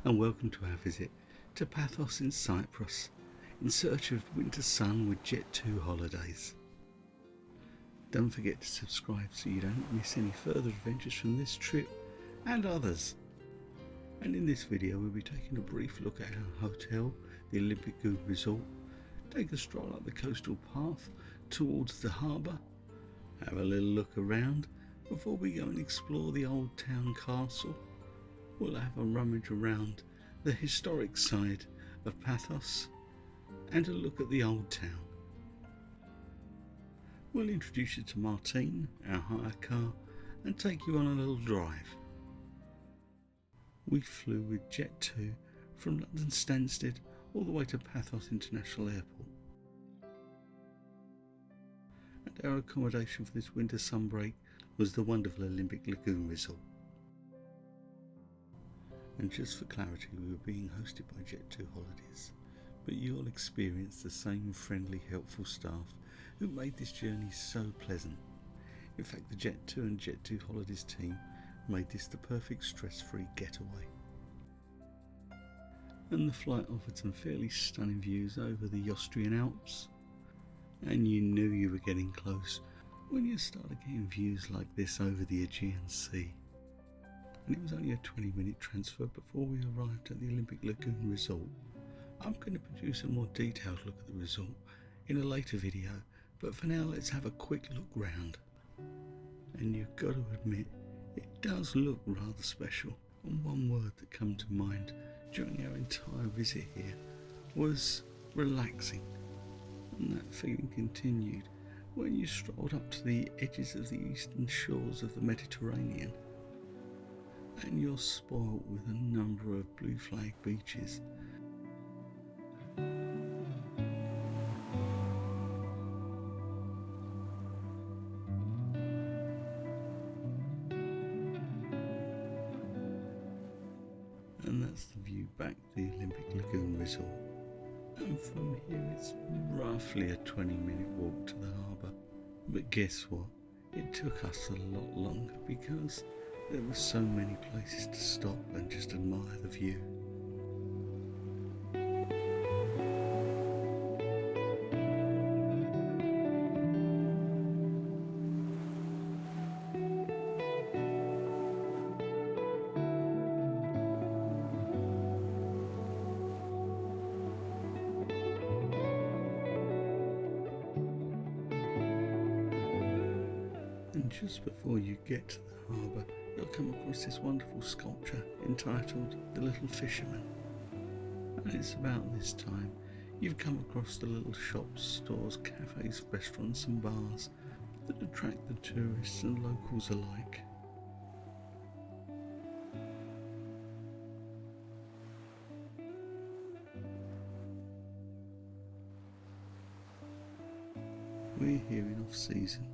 and welcome to our visit to Pathos in Cyprus, in search of winter sun with Jet2 holidays. Don't forget to subscribe so you don't miss any further adventures from this trip and others. And in this video we'll be taking a brief look at our hotel, the Olympic Lagoon Resort, take a stroll up the coastal path towards the harbour, have a little look around before we go and explore the old town castle. We'll have a rummage around the historic side of Pathos and a look at the old town. We'll introduce you to Martine, our hire car, and take you on a little drive. We flew with Jet2 from London Stansted all the way to Pathos International Airport. And our accommodation for this winter sunbreak was the wonderful Olympic Lagoon Resort. And just for clarity, we were being hosted by Jet2 Holidays, but you'll experience the same friendly, helpful staff who made this journey so pleasant. In fact, the Jet2 and Jet2 Holidays team made this the perfect stress-free getaway. And the flight offered some fairly stunning views over the Austrian Alps, and you knew you were getting close when you started getting views like this over the Aegean Sea. And it was only a 20-minute transfer before we arrived at the Olympic Lagoon Resort. I'm going to produce a more detailed look at the resort in a later video, but for now let's have a quick look round. And you've got to admit, it does look rather special. And one word that came to mind during our entire visit here was relaxing. And that feeling continued when you strolled up to the edges of the eastern shores of the Mediterranean. And you're spoilt with a number of blue flag beaches. And that's the view back to the Olympic Lagoon Resort. And from here it's roughly a 20-minute walk to the harbour. But guess what? It took us a lot longer because there were so many places to stop and just admire the view. And just before you get to the harbour, you'll come across this wonderful sculpture entitled The Little Fisherman. And it's about this time you've come across the little shops, stores, cafes, restaurants and bars that attract the tourists and locals alike. We're here in off-season,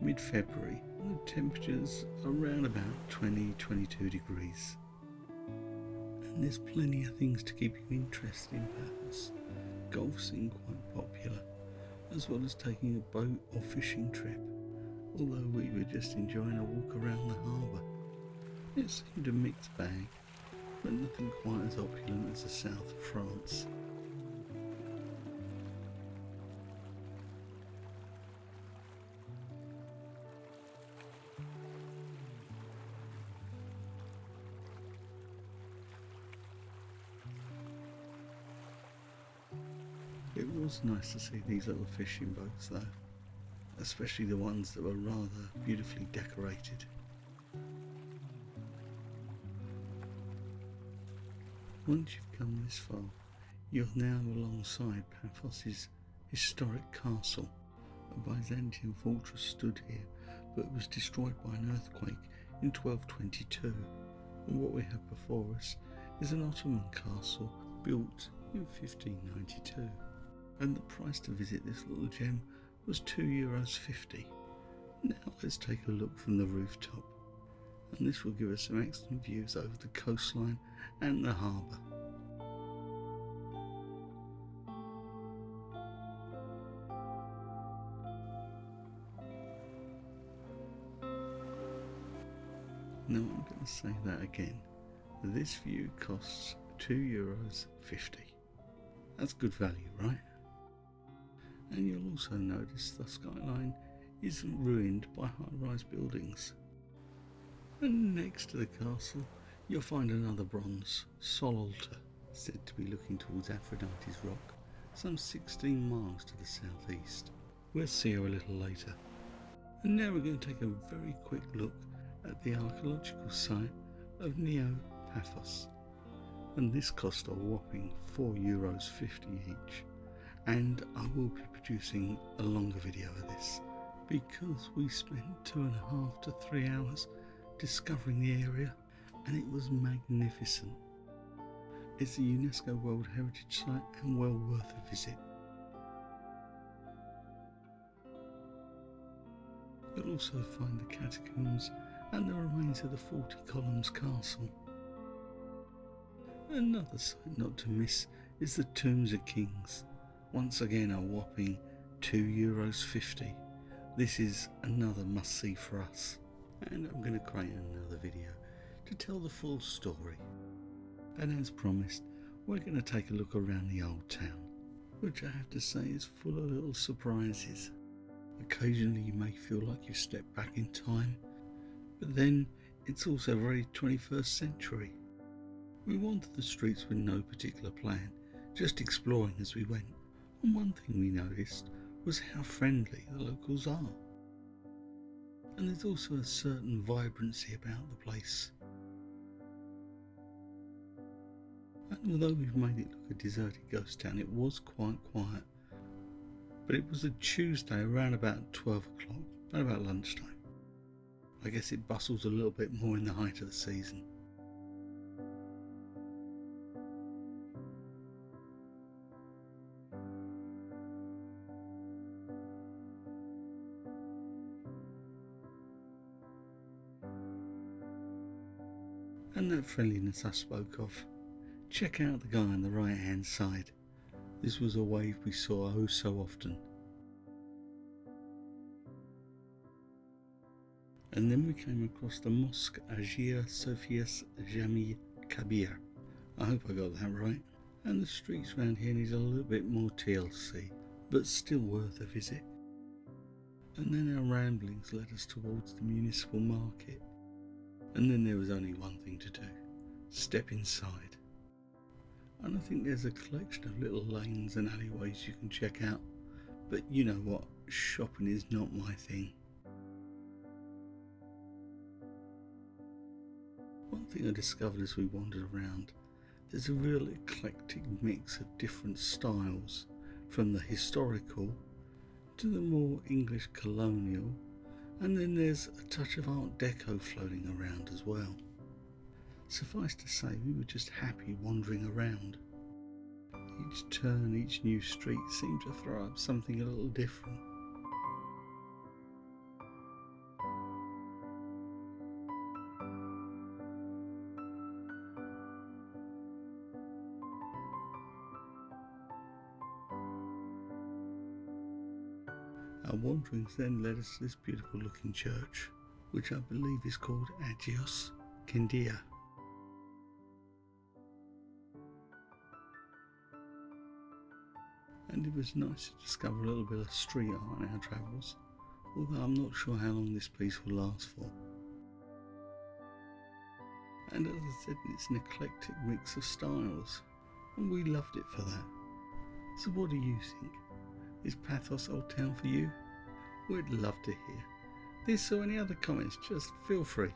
mid-February, and the temperature's around about 20-22 degrees. And there's plenty of things to keep you interested in Pathos. Golf seemed quite popular, as well as taking a boat or fishing trip, although we were just enjoying a walk around the harbour. It seemed a mixed bag, but nothing quite as opulent as the south of France. It was nice to see these little fishing boats though, especially the ones that were rather beautifully decorated. Once you've come this far, you're now alongside Paphos' historic castle. A Byzantine fortress stood here, but was destroyed by an earthquake in 1222. And what we have before us is an Ottoman castle built in 1592. And the price to visit this little gem was €2.50. Now let's take a look from the rooftop, and this will give us some excellent views over the coastline and the harbour. Now I'm going to say that again. This view costs €2.50. That's good value, right? And you'll also notice the skyline isn't ruined by high-rise buildings. And next to the castle, you'll find another bronze sol altar, said to be looking towards Aphrodite's Rock, some 16 miles to the southeast. We'll see her a little later. And now we're going to take a very quick look at the archaeological site of Neo Paphos. And this cost a whopping €4.50 each. And I will be producing a longer video of this because we spent 2.5 to 3 hours discovering the area, and it was magnificent. It's a UNESCO World Heritage Site and well worth a visit. You'll also find the catacombs and the remains of the 40 Columns Castle. Another site not to miss is the Tombs of Kings. Once again a whopping €2.50. This is another must-see for us, and I'm going to create another video to tell the full story. And as promised, we're going to take a look around the old town, which I have to say is full of little surprises. Occasionally you may feel like you've stepped back in time, but then it's also very 21st century. We wandered the streets with no particular plan, just exploring as we went, and one thing we noticed was how friendly the locals are. And there's also a certain vibrancy about the place. And although we've made it look a deserted ghost town, it was quite quiet. But it was a Tuesday around about 12 o'clock, around about lunchtime. I guess it bustles a little bit more in the height of the season. And that friendliness I spoke of. Check out the guy on the right hand side. This was a wave we saw oh so often. And then we came across the Mosque Hagia Sophia's Jami Kabir. I hope I got that right. And the streets around here need a little bit more TLC, but still worth a visit. And then our ramblings led us towards the municipal market. And then there was only one thing to do: step inside. And I think there's a collection of little lanes and alleyways you can check out, but you know what, shopping is not my thing. One thing I discovered as we wandered around, there's a real eclectic mix of different styles, from the historical to the more English colonial, and then there's a touch of Art Deco floating around as well. Suffice to say, we were just happy wandering around. Each turn, each new street seemed to throw up something a little different. Our wanderings then led us to this beautiful looking church, which I believe is called Agios Kindia. And it was nice to discover a little bit of street art on our travels, although I'm not sure how long this piece will last for. And as I said, it's an eclectic mix of styles, and we loved it for that. So what do you think? Is Paphos Old Town for you? We'd love to hear. This or any other comments, just feel free.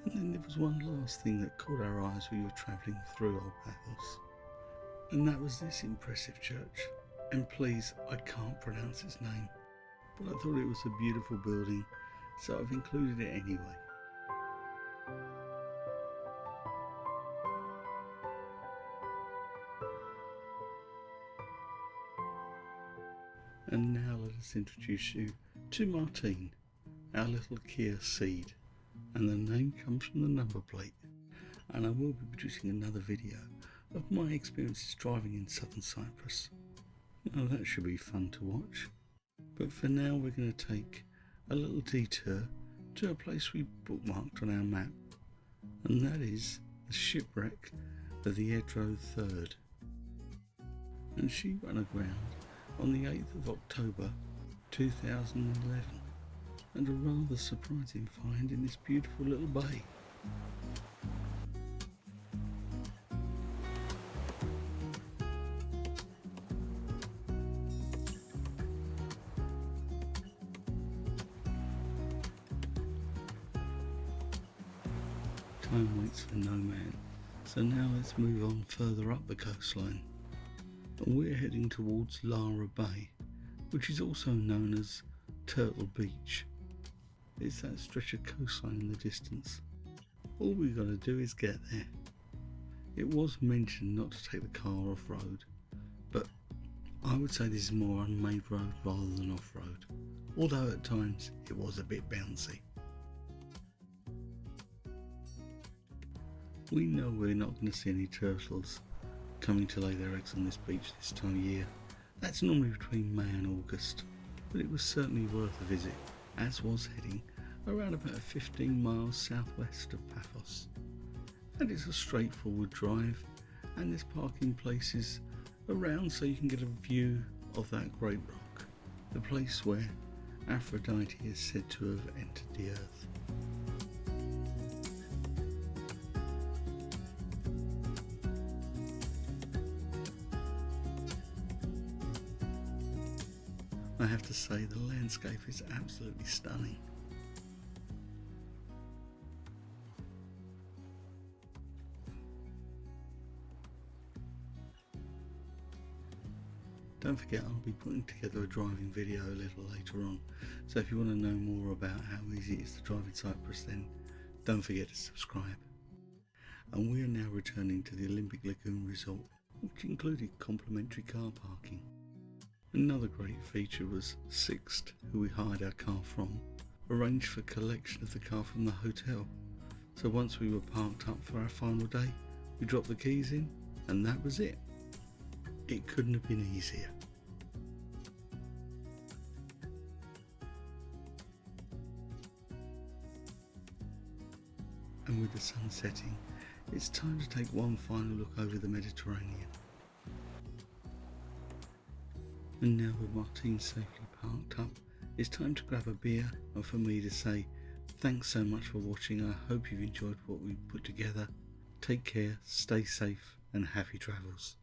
And then there was one last thing that caught our eyes as we were travelling through Old Paphos, and that was this impressive church. And please, I can't pronounce its name, but I thought it was a beautiful building, so I've included it anyway. And now let us introduce you to Martine, our little Kia Ceed, and the name comes from the number plate. And I will be producing another video of my experiences driving in southern Cyprus. Now that should be fun to watch. But for now we're going to take a little detour to a place we bookmarked on our map, and that is the shipwreck of the Edro III. And she ran aground on the 8th of October 2011, and a rather surprising find in this beautiful little bay. Time waits for no man, so now let's move on further up the coastline, and we're heading towards Lara Bay, which is also known as Turtle Beach. It's that stretch of coastline in the distance. All we've got to do is get there. It was mentioned not to take the car off-road, but I would say this is more unmade road rather than off-road, although at times it was a bit bouncy. We know we're not going to see any turtles coming to lay their eggs on this beach this time of year. That's normally between May and August, but it was certainly worth a visit, as was heading around about 15 miles southwest of Paphos. And it's a straightforward drive, and there's parking places around so you can get a view of that great rock, the place where Aphrodite is said to have entered the earth. I have to say the landscape is absolutely stunning. Don't forget, I'll be putting together a driving video a little later on, so if you want to know more about how easy it is to drive in Cyprus, then don't forget to subscribe. And we are now returning to the Olympic Lagoon Resort, which included complimentary car parking. Another great feature was Sixt, who we hired our car from, arranged for collection of the car from the hotel. So once we were parked up for our final day, we dropped the keys in, and that was it. It couldn't have been easier. And with the sun setting, it's time to take one final look over the Mediterranean. And now with Martine safely parked up, it's time to grab a beer and for me to say thanks so much for watching. I hope you've enjoyed what we put together. Take care, stay safe and happy travels.